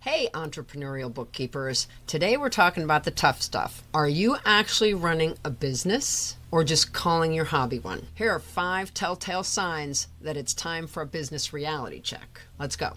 Hey, entrepreneurial bookkeepers. Today we're talking about the tough stuff. Are you actually running a business or just calling your hobby one? Here are 5 telltale signs that it's time for a business reality check. Let's go.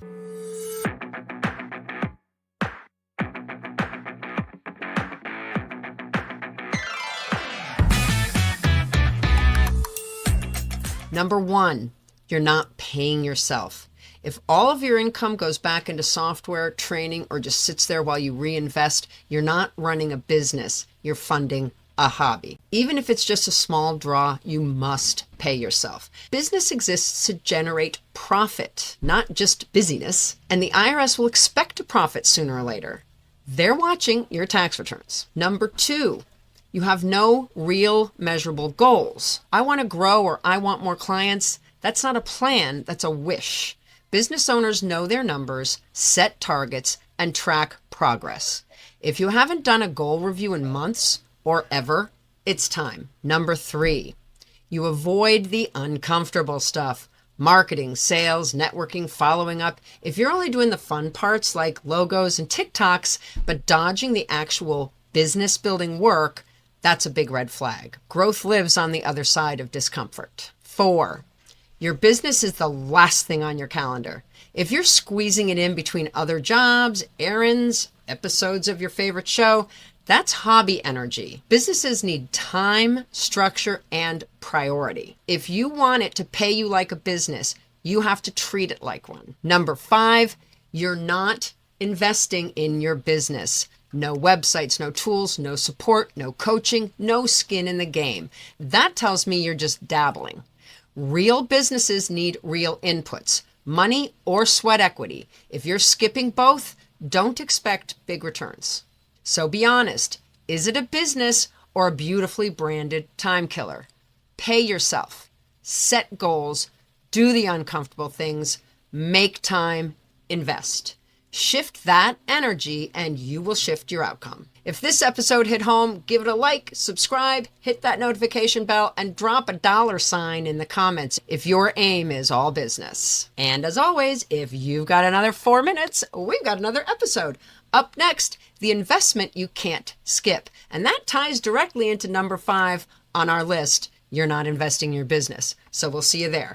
Number 1, you're not paying yourself. If all of your income goes back into software, training, or just sits there while you reinvest, you're not running a business. You're funding a hobby. Even if it's just a small draw, you must pay yourself. Business exists to generate profit, not just busyness, and the IRS will expect a profit sooner or later. They're watching your tax returns. Number 2, you have no real measurable goals. I want to grow or I want more clients. That's not a plan, that's a wish. Business owners know their numbers, set targets, and track progress. If you haven't done a goal review in months or ever, it's time. Number 3, you avoid the uncomfortable stuff. Marketing, sales, networking, following up. If you're only doing the fun parts like logos and TikToks, but dodging the actual business building work, that's a big red flag. Growth lives on the other side of discomfort. 4, your business is the last thing on your calendar. If you're squeezing it in between other jobs, errands, episodes of your favorite show, that's hobby energy. Businesses need time, structure, and priority. If you want it to pay you like a business, you have to treat it like one. Number 5, you're not investing in your business. No websites, no tools, no support, no coaching, no skin in the game. That tells me you're just dabbling. Real businesses need real inputs, money or sweat equity. If you're skipping both, don't expect big returns. So be honest, is it a business or a beautifully branded time killer? Pay yourself, set goals, do the uncomfortable things, make time, invest. Shift that energy and you will shift your outcome. If this episode hit home, give it a like, subscribe, hit that notification bell, and drop a $sign in the comments if your aim is all business. And as always, if you've got another 4 minutes, we've got another episode. Up next, the investment you can't skip. And that ties directly into number 5 on our list. You're not investing in your business. So we'll see you there.